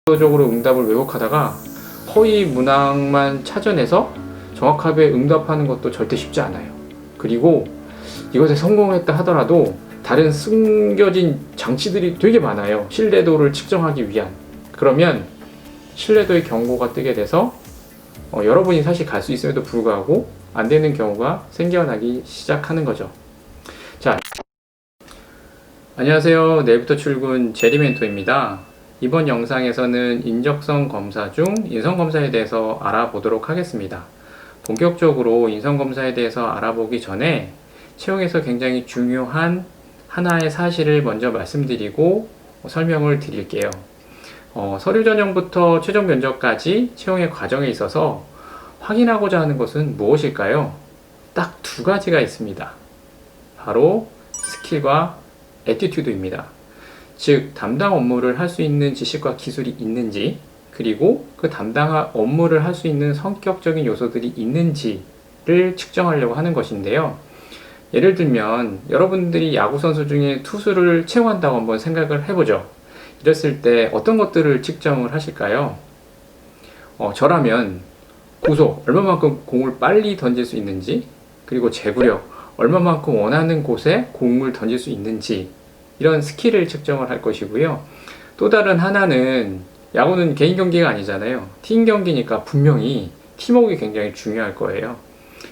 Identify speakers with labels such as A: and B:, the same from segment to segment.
A: 적으로 응답을 왜곡하다가 허위 문항만 찾아내서 정확하게 응답하는 것도 절대 쉽지 않아요. 그리고 이것에 성공했다 하더라도 다른 숨겨진 장치들이 되게 많아요. 신뢰도를 측정하기 위한. 그러면 신뢰도의 경고가 뜨게 돼서 여러분이 사실 갈 수 있음에도 불구하고 안 되는 경우가 생겨나기 시작하는 거죠. 자, 안녕하세요. 내일부터 출근 제리멘토입니다. 이번 영상에서는 인적성 검사 중 인성검사에 대해서 알아보도록 하겠습니다. 본격적으로 인성검사에 대해서 알아보기 전에 채용에서 굉장히 중요한 하나의 사실을 먼저 말씀드리고 설명을 드릴게요. 서류 전형부터 최종 면접까지 채용의 과정에 있어서 확인하고자 하는 것은 무엇일까요? 딱 두 가지가 있습니다. 바로 스킬과 애티튜드입니다. 즉, 담당 업무를 할 수 있는 지식과 기술이 있는지, 그리고 그 담당 업무를 할 수 있는 성격적인 요소들이 있는지를 측정하려고 하는 것인데요. 예를 들면 여러분들이 야구선수 중에 투수를 채용한다고 한번 생각을 해보죠. 이랬을 때 어떤 것들을 측정을 하실까요? 저라면 구속, 얼마만큼 공을 빨리 던질 수 있는지, 그리고 제구력, 얼마만큼 원하는 곳에 공을 던질 수 있는지, 이런 스킬을 측정을 할 것이고요. 또 다른 하나는, 야구는 개인 경기가 아니잖아요. 팀 경기니까 분명히 팀워크가 굉장히 중요할 거예요.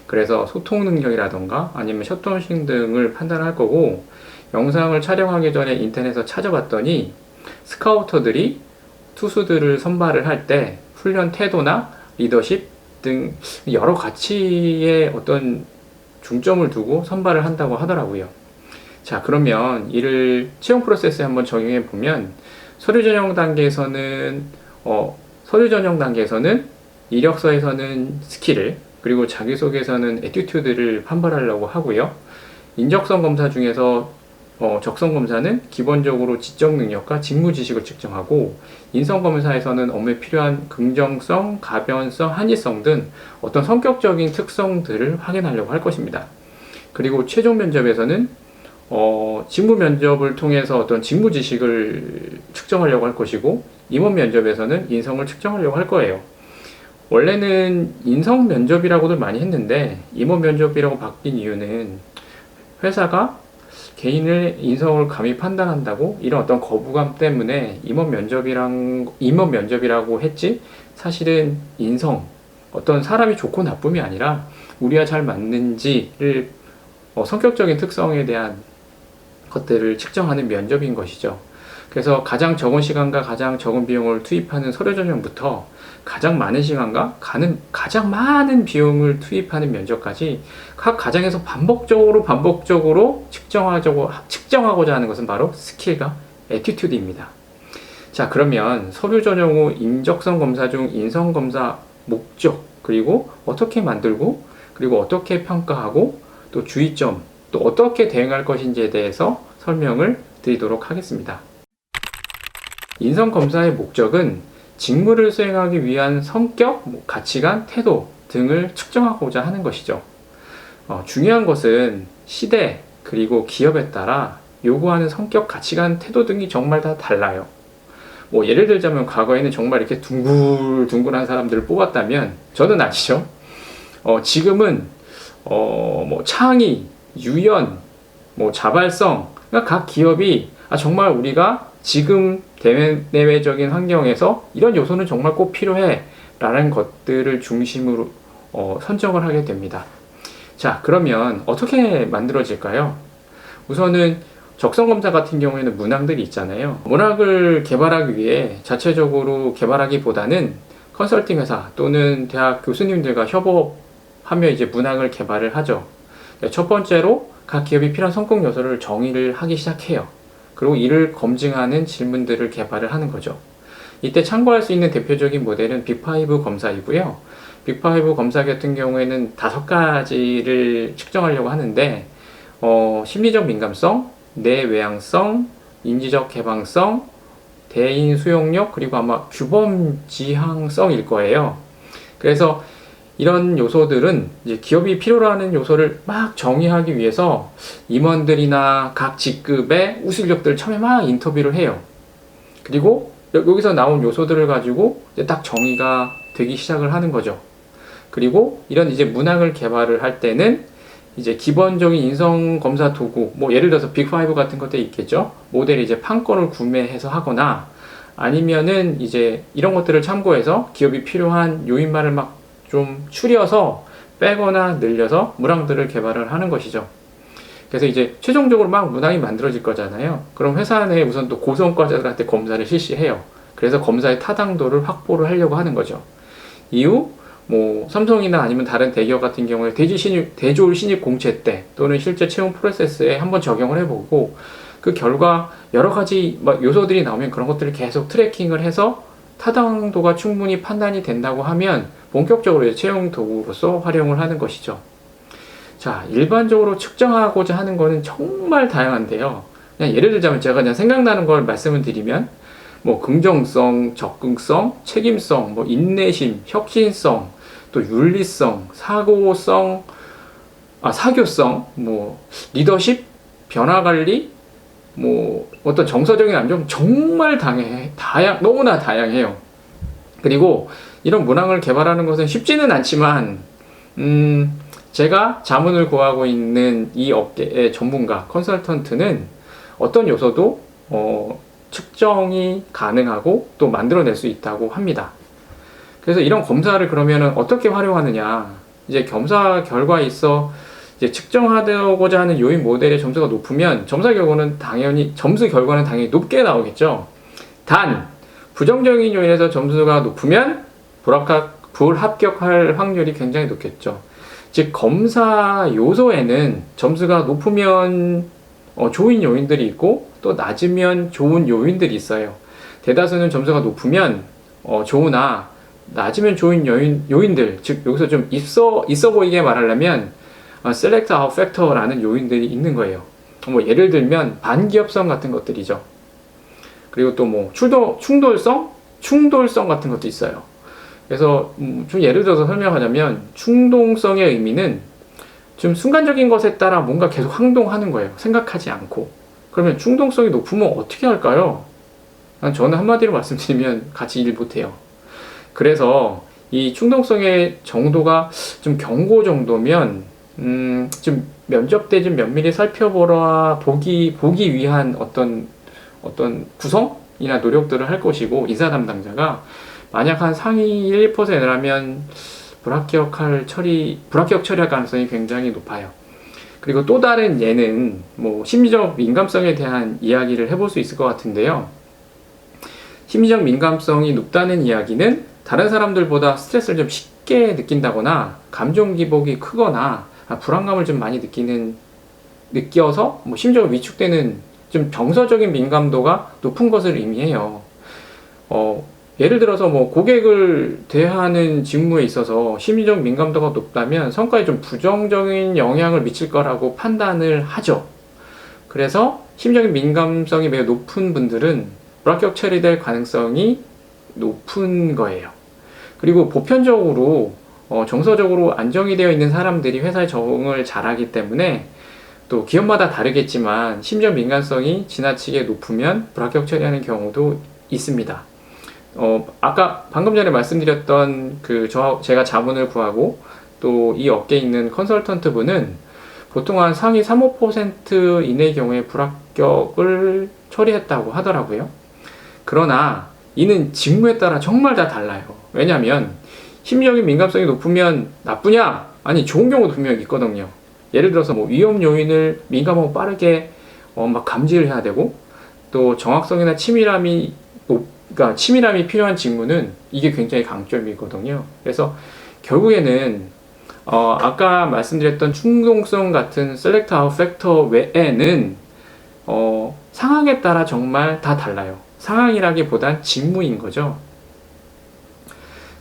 A: 그래서 소통 능력이라던가 아니면 셔터싱 등을 판단할 거고, 영상을 촬영하기 전에 인터넷에서 찾아봤더니 스카우터들이 투수들을 선발을 할 때 훈련 태도나 리더십 등 여러 가치의 어떤 중점을 두고 선발을 한다고 하더라고요. 자, 그러면 이를 채용 프로세스에 한번 적용해 보면 서류 전형 단계에서는 이력서에서는 스킬을, 그리고 자기소개에서는 애티튜드를 판별하려고 하고요. 인적성 검사 중에서 적성 검사는 기본적으로 지적 능력과 직무 지식을 측정하고, 인성 검사에서는 업무에 필요한 긍정성, 가변성, 합리성 등 어떤 성격적인 특성들을 확인하려고 할 것입니다. 그리고 최종 면접에서는 직무 면접을 통해서 어떤 직무 지식을 측정하려고 할 것이고, 임원 면접에서는 인성을 측정하려고 할 거예요. 원래는 인성 면접이라고도 많이 했는데 임원 면접이라고 바뀐 이유는 회사가 개인의 인성을 감히 판단한다고 이런 어떤 거부감 때문에 임원 면접이라고 했지, 사실은 인성, 어떤 사람이 좋고 나쁨이 아니라 우리와 잘 맞는지를 성격적인 특성에 대한 것들을 측정하는 면접인 것이죠. 그래서 가장 적은 시간과 가장 적은 비용을 투입하는 서류 전형부터 가장 많은 시간과 가장 많은 비용을 투입하는 면접까지 각 과정에서 반복적으로 측정하고자 하는 것은 바로 스킬과 애티튜드입니다. 자, 그러면 서류 전형 후 인적성 검사 중 인성 검사 목적, 그리고 어떻게 만들고, 그리고 어떻게 평가하고, 또 주의점, 또 어떻게 대응할 것인지에 대해서 설명을 드리도록 하겠습니다. 인성검사의 목적은 직무를 수행하기 위한 성격, 가치관, 태도 등을 측정하고자 하는 것이죠. 중요한 것은 시대, 그리고 기업에 따라 요구하는 성격, 가치관, 태도 등이 정말 다 달라요. 예를 들자면 과거에는 정말 이렇게 둥글둥글한 사람들을 뽑았다면, 저는 아니죠. 지금은 창의, 유연, 자발성, 그러니까 각 기업이 정말 우리가 지금 대내외적인 환경에서 이런 요소는 정말 꼭 필요해 라는 것들을 중심으로 선정을 하게 됩니다. 자, 그러면 어떻게 만들어질까요? 우선은 적성검사 같은 경우에는 문항들이 있잖아요. 문항을 개발하기 위해 자체적으로 개발하기보다는 컨설팅 회사 또는 대학 교수님들과 협업하며 이제 문항을 개발을 하죠. 첫 번째로 각 기업이 필요한 성공 요소를 정의를 하기 시작해요. 그리고 이를 검증하는 질문들을 개발을 하는 거죠. 이때 참고할 수 있는 대표적인 모델은 빅5 검사이고요. 빅5 검사 같은 경우에는 5가지를 측정하려고 하는데, 심리적 민감성, 내외향성, 인지적 개방성, 대인 수용력, 그리고 아마 규범지향성일 거예요. 그래서 이런 요소들은 이제 기업이 필요로 하는 요소를 막 정의하기 위해서 임원들이나 각 직급의 우수인력들 처음에 막 인터뷰를 해요. 그리고 여기서 나온 요소들을 가지고 이제 딱 정의가 되기 시작을 하는 거죠. 그리고 이런 이제 문항을 개발을 할 때는 이제 기본적인 인성 검사 도구, 뭐 예를 들어서 빅5 같은 것들이 있겠죠. 모델이 이제 판권을 구매해서 하거나 아니면은 이제 이런 것들을 참고해서 기업이 필요한 요인말을 막 좀 추려서 빼거나 늘려서 문항들을 개발을 하는 것이죠. 그래서 이제 최종적으로 막 문항이 만들어질 거잖아요. 그럼 회사 내에 우선 또 고성과자들한테 검사를 실시해요. 그래서 검사의 타당도를 확보를 하려고 하는 거죠. 이후 뭐 삼성이나 아니면 다른 대기업 같은 경우에 대졸 신입 공채 때 또는 실제 채용 프로세스에 한번 적용을 해보고 그 결과 여러 가지 요소들이 나오면 그런 것들을 계속 트래킹을 해서 타당도가 충분히 판단이 된다고 하면 본격적으로 채용 도구로서 활용을 하는 것이죠. 자, 일반적으로 측정하고자 하는 거는 정말 다양한데요. 그냥 예를 들자면 제가 그냥 생각나는 걸 말씀을 드리면 뭐 긍정성, 접근성, 책임성, 뭐 인내심, 혁신성, 또 윤리성, 사교성, 뭐 리더십, 변화관리, 뭐 어떤 정서적인 안정 정말 너무나 다양해요. 그리고 이런 문항을 개발하는 것은 쉽지는 않지만 제가 자문을 구하고 있는 이 업계의 전문가, 컨설턴트는 어떤 요소도 측정이 가능하고 또 만들어낼 수 있다고 합니다. 그래서 이런 검사를 그러면 어떻게 활용하느냐? 이제 검사 결과에 있어 이제 측정하고자 하는 요인 모델의 점수가 높으면 점수 결과는 당연히 높게 나오겠죠. 단 부정적인 요인에서 점수가 높으면 불합격할 확률이 굉장히 높겠죠. 즉 검사 요소에는 점수가 높으면 좋은 요인들이 있고 또 낮으면 좋은 요인들이 있어요. 대다수는 점수가 높으면 좋으나 낮으면 좋은 요인들, 즉 여기서 좀 있어 보이게 말하려면 select out factor라는 요인들이 있는 거예요. 뭐 예를 들면 반기업성 같은 것들이죠. 그리고 또 뭐 충돌성 같은 것도 있어요. 그래서 좀 예를 들어서 설명하자면 충동성의 의미는 좀 순간적인 것에 따라 뭔가 계속 행동하는 거예요. 생각하지 않고. 그러면 충동성이 높으면 어떻게 할까요? 저는 한마디로 말씀드리면 같이 일 못해요. 그래서 이 충동성의 정도가 좀 경고 정도면 좀 면접 때 좀 면밀히 보기 위한 어떤 구성이나 노력들을 할 것이고 인사 담당자가 만약 한 상위 1, 2%라면 불합격 처리할 가능성이 굉장히 높아요. 그리고 또 다른 예는 뭐 심리적 민감성에 대한 이야기를 해볼 수 있을 것 같은데요. 심리적 민감성이 높다는 이야기는 다른 사람들보다 스트레스를 좀 쉽게 느낀다거나 감정 기복이 크거나 불안감을 좀 많이 느껴서 뭐 심적으로 위축되는 좀 정서적인 민감도가 높은 것을 의미해요. 예를 들어서 뭐 고객을 대하는 직무에 있어서 심리적 민감도가 높다면 성과에 좀 부정적인 영향을 미칠 거라고 판단을 하죠. 그래서 심리적인 민감성이 매우 높은 분들은 불합격 처리될 가능성이 높은 거예요. 그리고 보편적으로 정서적으로 안정이 되어 있는 사람들이 회사에 적응을 잘하기 때문에 또 기업마다 다르겠지만 심리적 민감성이 지나치게 높으면 불합격 처리하는 경우도 있습니다. 아까 방금 전에 말씀드렸던 제가 자문을 구하고 또 이 업계에 있는 컨설턴트 분은 보통 한 상위 3, 5% 이내의 경우에 불합격을 처리했다고 하더라고요. 그러나 이는 직무에 따라 정말 다 달라요. 왜냐하면 심리적인 민감성이 높으면 나쁘냐? 아니 좋은 경우도 분명히 있거든요. 예를 들어서 뭐 위험 요인을 민감하고 빠르게 막 감지를 해야 되고 또 정확성이나 치밀함이 필요한 직무는 이게 굉장히 강점이거든요. 그래서 결국에는 아까 말씀드렸던 충동성 같은 select out factor 외에는 상황에 따라 정말 다 달라요. 상황이라기보단 직무인 거죠.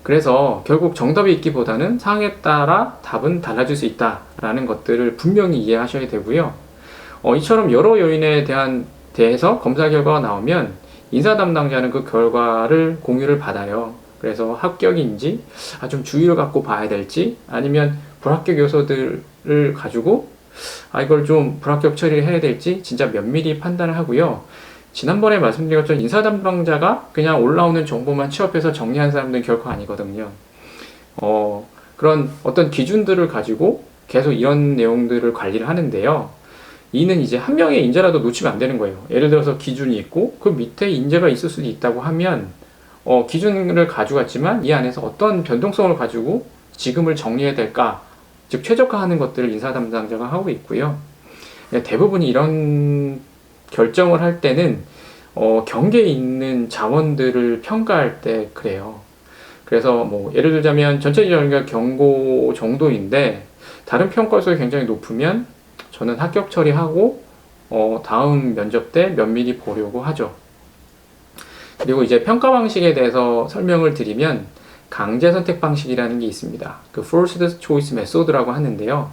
A: 그래서 결국 정답이 있기보다는 상황에 따라 답은 달라질 수 있다라는 것들을 분명히 이해하셔야 되고요. 이처럼 여러 요인에 대해서 검사 결과가 나오면 인사 담당자는 그 결과를 공유를 받아요. 그래서 합격인지 좀 주의를 갖고 봐야 될지 아니면 불합격 요소들을 가지고 이걸 좀 불합격 처리를 해야 될지 진짜 면밀히 판단을 하고요. 지난번에 말씀드린 것처럼 인사 담당자가 그냥 올라오는 정보만 취합해서 정리한 사람들은 결코 아니거든요. 그런 어떤 기준들을 가지고 계속 이런 내용들을 관리를 하는데요. 이는 이제 한 명의 인재라도 놓치면 안 되는 거예요. 예를 들어서 기준이 있고 그 밑에 인재가 있을 수도 있다고 하면 기준을 가져갔지만 이 안에서 어떤 변동성을 가지고 지금을 정리해야 될까, 즉 최적화하는 것들을 인사 담당자가 하고 있고요. 대부분이 이런 결정을 할 때는 경계에 있는 자원들을 평가할 때 그래요. 그래서 뭐 예를 들자면 전체적인 경고 정도인데 다른 평가수가 굉장히 높으면 저는 합격 처리하고 다음 면접 때 면밀히 보려고 하죠. 그리고 이제 평가 방식에 대해서 설명을 드리면 강제 선택 방식이라는 게 있습니다. 그 forced choice method라고 하는데요.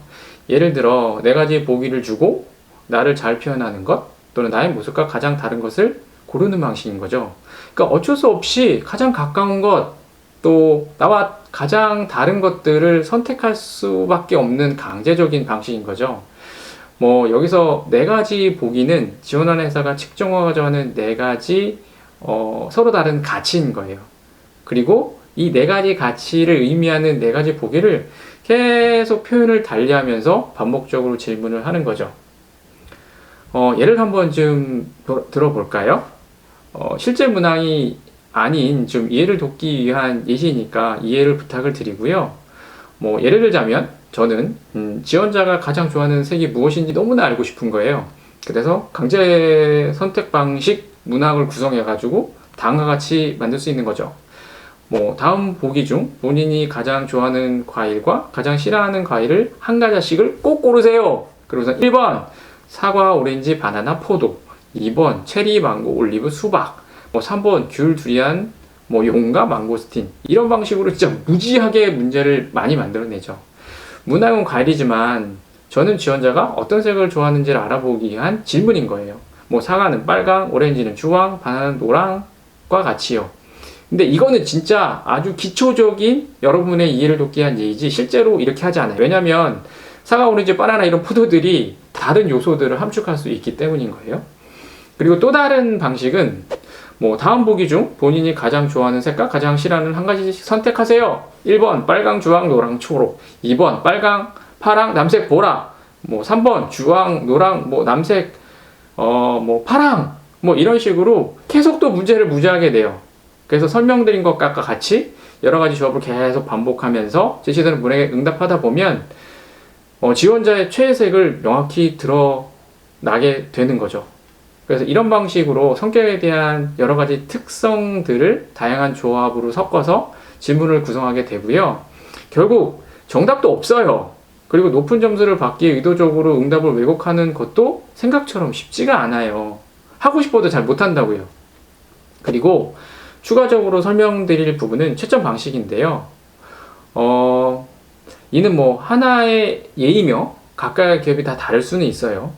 A: 예를 들어 네 가지 보기를 주고 나를 잘 표현하는 것 또는 나의 모습과 가장 다른 것을 고르는 방식인 거죠. 그러니까 어쩔 수 없이 가장 가까운 것, 또 나와 가장 다른 것들을 선택할 수밖에 없는 강제적인 방식인 거죠. 뭐 여기서 네 가지 보기는 지원하는 회사가 측정하고자 네 가지 서로 다른 가치인 거예요. 그리고 이 네 가지 가치를 의미하는 네 가지 보기를 계속 표현을 달리하면서 반복적으로 질문을 하는 거죠. 예를 한번 좀 들어볼까요? 실제 문항이 아닌 좀 이해를 돕기 위한 예시니까 이해를 부탁을 드리고요. 뭐 예를 들자면 저는 지원자가 가장 좋아하는 색이 무엇인지 너무나 알고 싶은 거예요. 그래서 강제 선택 방식 문항을 구성해 가지고 다음과 같이 만들 수 있는 거죠. 뭐 다음 보기 중 본인이 가장 좋아하는 과일과 가장 싫어하는 과일을 한 가지씩을 꼭 고르세요. 그러면서 1번 사과, 오렌지, 바나나, 포도, 2번 체리, 망고, 올리브, 수박, 뭐 3번 귤, 두리안, 뭐 용과 망고스틴, 이런 방식으로 진짜 무지하게 문제를 많이 만들어내죠. 문항은 과일이지만 저는 지원자가 어떤 색을 좋아하는지를 알아보기 위한 질문인 거예요. 뭐 사과는 빨강, 오렌지는 주황, 바나나는 노랑과 같이요. 근데 이거는 진짜 아주 기초적인 여러분의 이해를 돕기 위한 예이지 실제로 이렇게 하지 않아요. 왜냐면 사과, 오렌지, 바나나 이런 포도들이 다른 요소들을 함축할 수 있기 때문인 거예요. 그리고 또 다른 방식은 뭐 다음 보기 중 본인이 가장 좋아하는 색과 가장 싫어하는 한 가지씩 선택하세요. 1번 빨강, 주황, 노랑, 초록, 2번 빨강, 파랑, 남색, 보라, 뭐 3번 주황, 노랑, 뭐 남색, 뭐 파랑, 뭐 이런 식으로 계속 또 문제를 무지하게 내요. 그래서 설명드린 것과 같이 여러 가지 조합을 계속 반복하면서 제시되는 문항에 응답하다 보면 지원자의 최애색을 명확히 드러나게 되는 거죠. 그래서 이런 방식으로 성격에 대한 여러 가지 특성들을 다양한 조합으로 섞어서 질문을 구성하게 되고요. 결국 정답도 없어요. 그리고 높은 점수를 받기 위해 의도적으로 응답을 왜곡하는 것도 생각처럼 쉽지가 않아요. 하고 싶어도 잘 못한다고요. 그리고 추가적으로 설명드릴 부분은 채점 방식인데요. 이는 뭐 하나의 예이며 각각의 기업이 다 다를 수는 있어요.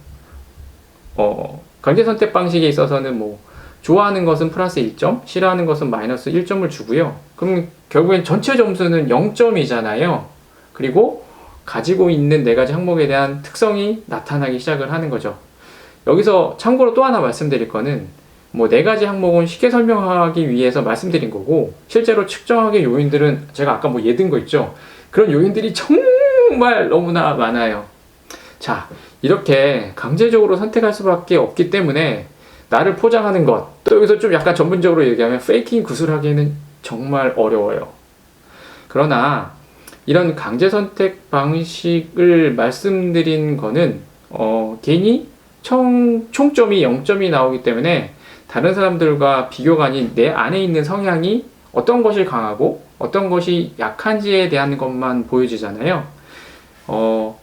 A: 강제 선택 방식에 있어서는 뭐 좋아하는 것은 플러스 1점, 싫어하는 것은 마이너스 1점을 주고요. 그럼 결국엔 전체 점수는 0점이잖아요. 그리고 가지고 있는 네 가지 항목에 대한 특성이 나타나기 시작을 하는 거죠. 여기서 참고로 또 하나 말씀드릴 거는 뭐 네 가지 항목은 쉽게 설명하기 위해서 말씀드린 거고 실제로 측정하기 요인들은 제가 아까 뭐 예든 거 있죠. 그런 요인들이 정말 너무나 많아요. 자, 이렇게 강제적으로 선택할 수밖에 없기 때문에 나를 포장하는 것, 또 여기서 좀 약간 전문적으로 얘기하면 페이킹 구술하기에는 정말 어려워요. 그러나 이런 강제 선택 방식을 말씀드린 거는 괜히 총점이 0점이 나오기 때문에 다른 사람들과 비교가 아닌 내 안에 있는 성향이 어떤 것이 강하고 어떤 것이 약한지에 대한 것만 보여지잖아요.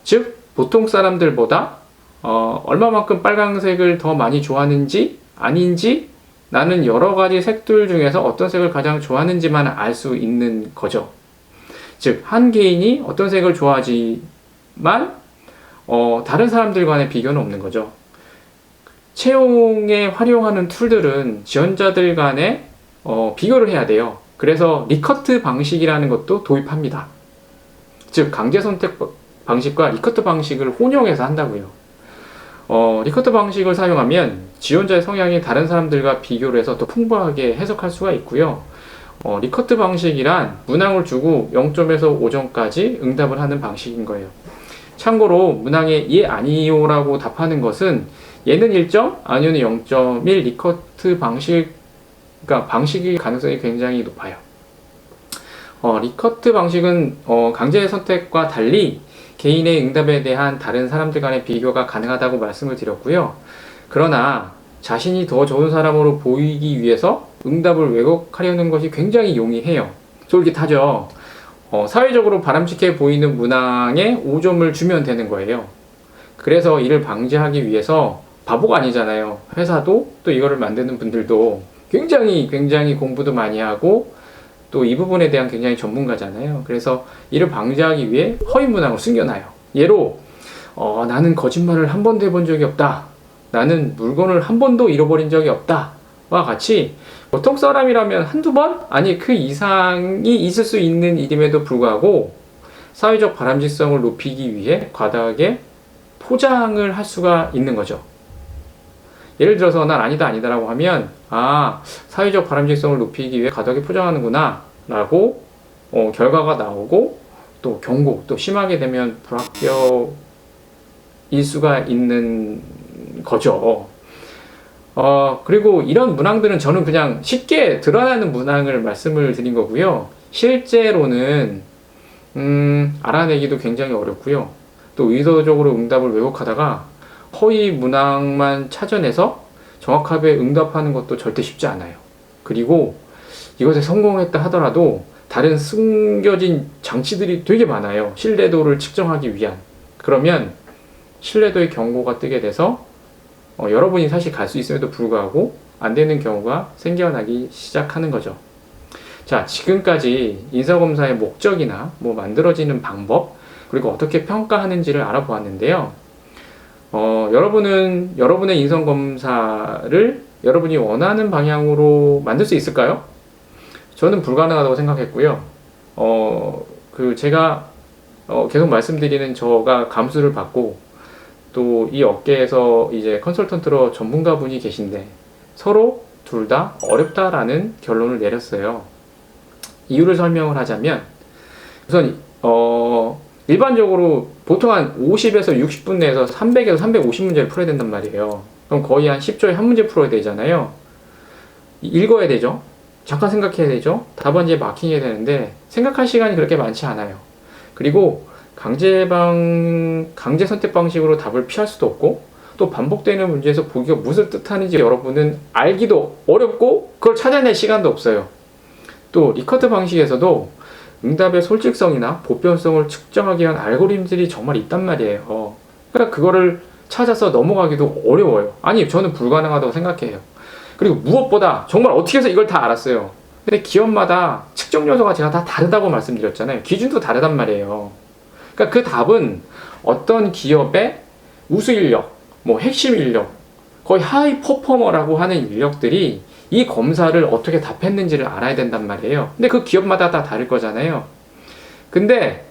A: 즉 보통 사람들보다 얼마만큼 빨강색을 더 많이 좋아하는지 아닌지 나는 여러 가지 색들 중에서 어떤 색을 가장 좋아하는지만 알 수 있는 거죠. 즉 한 개인이 어떤 색을 좋아하지만 다른 사람들과의 비교는 없는 거죠. 채용에 활용하는 툴들은 지원자들 간에 비교를 해야 돼요. 그래서 리커트 방식이라는 것도 도입합니다. 즉 강제 선택 방식과 리커트 방식을 혼용해서 한다고요. 리커트 방식을 사용하면 지원자의 성향이 다른 사람들과 비교를 해서 더 풍부하게 해석할 수가 있고요. 리커트 방식이란 문항을 주고 0점에서 5점까지 응답을 하는 방식인 거예요. 참고로 문항에 예 아니요라고 답하는 것은 예는 1점 아니요는 0.1 리커트 방식, 그러니까 방식의 가능성이 굉장히 높아요. 리커트 방식은 강제 선택과 달리 개인의 응답에 대한 다른 사람들 간의 비교가 가능하다고 말씀을 드렸고요. 그러나 자신이 더 좋은 사람으로 보이기 위해서 응답을 왜곡하려는 것이 굉장히 용이해요. 솔깃하죠. 사회적으로 바람직해 보이는 문항에 5점을 주면 되는 거예요. 그래서 이를 방지하기 위해서 바보가 아니잖아요. 회사도 또 이거를 만드는 분들도 굉장히 공부도 많이 하고 또 이 부분에 대한 굉장히 전문가잖아요. 그래서 이를 방지하기 위해 허위 문항을 숨겨놔요. 예로 나는 거짓말을 한 번도 해본 적이 없다. 나는 물건을 한 번도 잃어버린 적이 없다. 와 같이 보통 사람이라면 한두 번? 아니 그 이상이 있을 수 있는 일임에도 불구하고 사회적 바람직성을 높이기 위해 과다하게 포장을 할 수가 있는 거죠. 예를 들어서 난 아니다라고 하면 사회적 바람직성을 높이기 위해 과도하게 포장하는구나 라고 결과가 나오고 또 경고, 또 심하게 되면 불합격일 수가 있는 거죠. 그리고 이런 문항들은 저는 그냥 쉽게 드러나는 문항을 말씀을 드린 거고요. 실제로는 알아내기도 굉장히 어렵고요. 또 의도적으로 응답을 왜곡하다가 허위 문항만 찾아내서 정확하게 응답하는 것도 절대 쉽지 않아요. 그리고 이것에 성공했다 하더라도 다른 숨겨진 장치들이 되게 많아요. 신뢰도를 측정하기 위한. 그러면 신뢰도의 경고가 뜨게 돼서 여러분이 사실 갈 수 있음에도 불구하고 안 되는 경우가 생겨나기 시작하는 거죠. 자, 지금까지 인사검사의 목적이나 만들어지는 방법, 그리고 어떻게 평가하는지를 알아보았는데요. 여러분은 여러분의 인성검사를 여러분이 원하는 방향으로 만들 수 있을까요? 저는 불가능하다고 생각했고요. 제가 계속 말씀드리는 저가 감수를 받고 또 이 업계에서 이제 컨설턴트로 전문가 분이 계신데 서로 둘 다 어렵다라는 결론을 내렸어요. 이유를 설명을 하자면 우선 일반적으로 보통 한 50에서 60분 내에서 300에서 350문제를 풀어야 된단 말이에요. 그럼 거의 한 10초에 한 문제 풀어야 되잖아요. 읽어야 되죠. 잠깐 생각해야 되죠. 답안지에 마킹해야 되는데 생각할 시간이 그렇게 많지 않아요. 그리고 강제 선택 방식으로 답을 피할 수도 없고 또 반복되는 문제에서 보기가 무엇을 뜻하는지 여러분은 알기도 어렵고 그걸 찾아낼 시간도 없어요. 또 리커트 방식에서도 응답의 솔직성이나 보편성을 측정하기 위한 알고리즘들이 정말 있단 말이에요. 그러니까 그거를 찾아서 넘어가기도 어려워요. 아니, 저는 불가능하다고 생각해요. 그리고 무엇보다 정말 어떻게 해서 이걸 다 알았어요. 근데 기업마다 측정 요소가 제가 다 다르다고 말씀드렸잖아요. 기준도 다르단 말이에요. 그러니까 그 답은 어떤 기업의 우수 인력, 핵심 인력, 거의 하이 퍼포머라고 하는 인력들이 이 검사를 어떻게 답했는지를 알아야 된단 말이에요. 근데 그 기업마다 다 다를 거잖아요. 근데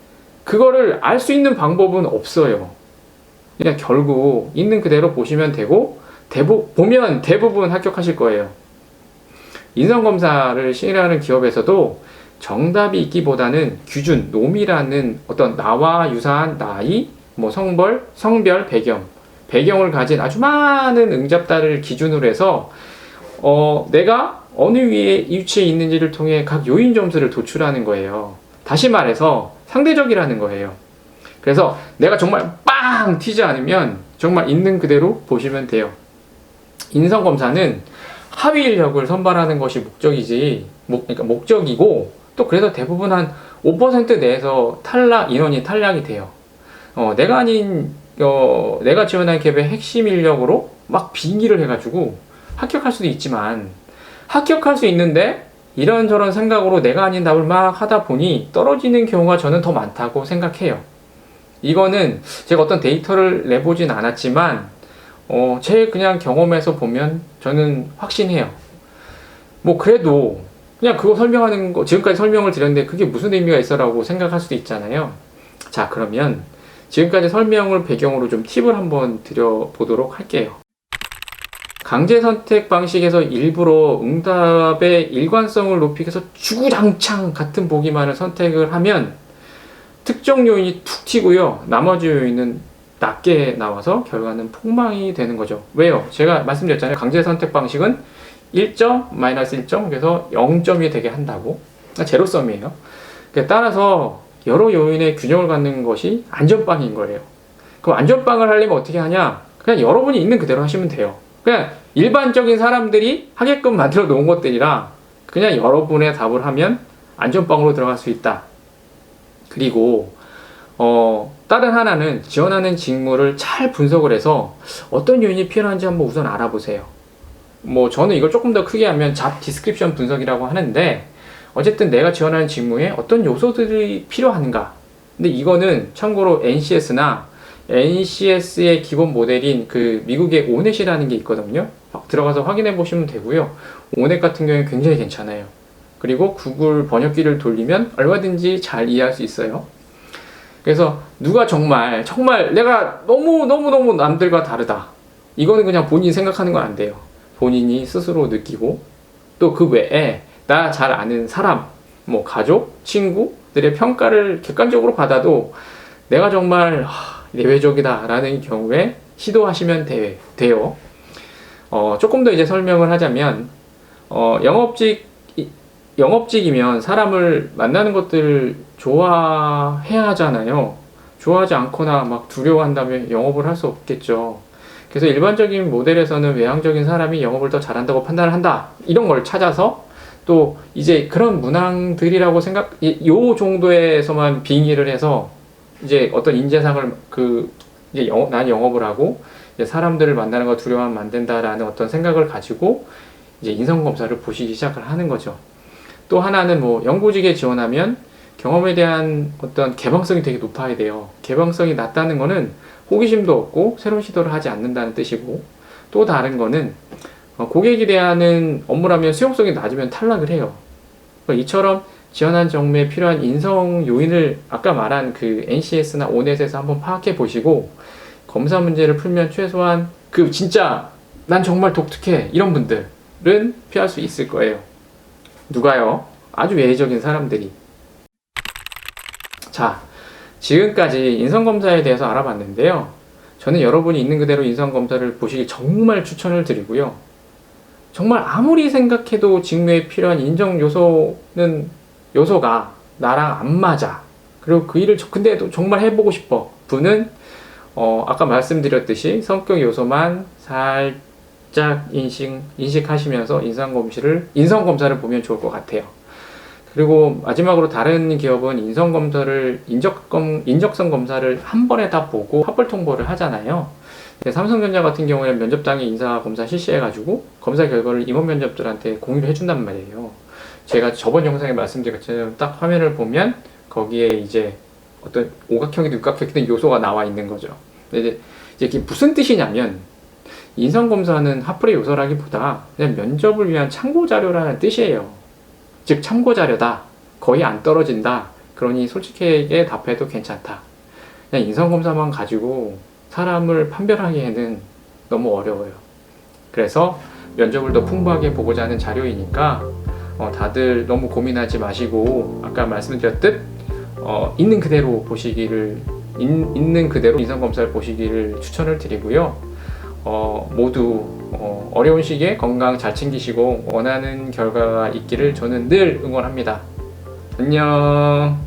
A: 그거를 알 수 있는 방법은 없어요. 그냥 결국 있는 그대로 보시면 되고 보면 대부분 합격하실 거예요. 인성검사를 신뢰하는 기업에서도 정답이 있기보다는 규준, 놈이라는 어떤 나와 유사한 나이, 성별, 배경을 가진 아주 많은 응답자를 기준으로 해서 내가 어느 위치에 있는지를 통해 각 요인 점수를 도출하는 거예요. 다시 말해서 상대적이라는 거예요. 그래서 내가 정말 빵 튀지 않으면 정말 있는 그대로 보시면 돼요. 인성검사는 하위 인력을 선발하는 것이 목적이고 또 그래서 대부분 한 5% 내에서 인원이 탈락이 돼요. 내가 지원한 기업의 핵심 인력으로 막 빙의를 해가지고 합격할 수도 있지만 합격할 수 있는데 이런저런 생각으로 내가 아닌 답을 막 하다 보니 떨어지는 경우가 저는 더 많다고 생각해요. 이거는 제가 어떤 데이터를 내보진 않았지만 제 그냥 경험에서 보면 저는 확신해요. 그래도 그냥 그거 설명하는 거 지금까지 설명을 드렸는데 그게 무슨 의미가 있어라고 생각할 수도 있잖아요. 자, 그러면 지금까지 설명을 배경으로 좀 팁을 한번 드려보도록 할게요. 강제 선택 방식에서 일부러 응답의 일관성을 높이기 위해서 주구장창 같은 보기만을 선택을 하면 특정 요인이 툭 튀고요. 나머지 요인은 낮게 나와서 결과는 폭망이 되는 거죠. 왜요? 제가 말씀드렸잖아요. 강제 선택 방식은 1점, 마이너스 1점, 그래서 0점이 되게 한다고. 제로섬이에요. 따라서 여러 요인의 균형을 갖는 것이 안전빵인 거예요. 그럼 안전빵을 하려면 어떻게 하냐? 그냥 여러분이 있는 그대로 하시면 돼요. 그냥 일반적인 사람들이 하게끔 만들어 놓은 것들이라 그냥 여러분의 답을 하면 안전빵으로 들어갈 수 있다. 그리고 다른 하나는 지원하는 직무를 잘 분석을 해서 어떤 요인이 필요한지 한번 우선 알아보세요. 저는 이걸 조금 더 크게 하면 잡 디스크립션 분석이라고 하는데, 어쨌든 내가 지원하는 직무에 어떤 요소들이 필요한가. 근데 이거는 참고로 NCS의 기본 모델인 그 미국의 오넷이라는 게 있거든요. 들어가서 확인해 보시면 되고요. 오넷 같은 경우에 굉장히 괜찮아요. 그리고 구글 번역기를 돌리면 얼마든지 잘 이해할 수 있어요. 그래서 누가 정말 내가 너무 남들과 다르다. 이거는 그냥 본인이 생각하는 건 안 돼요. 본인이 스스로 느끼고, 또 그 외에 나 잘 아는 사람, 가족, 친구들의 평가를 객관적으로 받아도 내가 정말 내외적이다 라는 경우에 시도하시면 돼요. 조금 더 이제 설명을 하자면, 영업직이면 사람을 만나는 것들 좋아해야 하잖아요. 좋아하지 않거나 막 두려워한다면 영업을 할 수 없겠죠. 그래서 일반적인 모델에서는 외향적인 사람이 영업을 더 잘한다고 판단을 한다. 이런 걸 찾아서 또 이제 그런 문항들이라고 요 정도에서만 빙의를 해서 이제 어떤 인재상을 이제 난 영업을 하고 이제 사람들을 만나는 거 두려워하면 안 된다라는 어떤 생각을 가지고 이제 인성검사를 보시기 시작을 하는 거죠. 또 하나는 연구직에 지원하면 경험에 대한 어떤 개방성이 되게 높아야 돼요. 개방성이 낮다는 거는 호기심도 없고 새로운 시도를 하지 않는다는 뜻이고, 또 다른 거는 고객이 대하는 업무라면 수용성이 낮으면 탈락을 해요. 이처럼 지원한 직무에 필요한 인성 요인을 아까 말한 그 NCS나 오넷에서 한번 파악해 보시고, 검사 문제를 풀면 최소한 진짜 난 정말 독특해 이런 분들은 피할 수 있을 거예요. 누가요? 아주 외적인 사람들이. 자, 지금까지 인성검사에 대해서 알아봤는데요. 저는 여러분이 있는 그대로 인성검사를 보시기 정말 추천을 드리고요. 정말 아무리 생각해도 직무에 필요한 인정 요소가 나랑 안 맞아. 그리고 그 일을 근데 정말 해보고 싶어. 분은 아까 말씀드렸듯이 성격 요소만 살짝 인식하시면서 인성검사를 보면 좋을 것 같아요. 그리고 마지막으로 다른 기업은 인적성 검사를 한 번에 다 보고 합벌 통보를 하잖아요. 삼성전자 같은 경우에는 면접장에 인사검사 실시해가지고 검사 결과를 임원 면접들한테 공유를 해준단 말이에요. 제가 저번 영상에 말씀드린 것처럼 딱 화면을 보면 거기에 이제 어떤 오각형이든 육각형이든 요소가 나와 있는 거죠. 근데 이제 이게 무슨 뜻이냐면, 인성검사는 합벌의 요소라기보다 그냥 면접을 위한 참고자료라는 뜻이에요. 즉 참고자료다. 거의 안 떨어진다. 그러니 솔직하게 답해도 괜찮다. 그냥 인성검사만 가지고 사람을 판별하기에는 너무 어려워요. 그래서 면접을 더 풍부하게 보고자 하는 자료이니까 다들 너무 고민하지 마시고, 아까 말씀드렸듯 있는 그대로 있는 그대로 인성검사를 보시기를 추천을 드리고요. 모두 어려운 시기에 건강 잘 챙기시고 원하는 결과가 있기를 저는 늘 응원합니다. 안녕.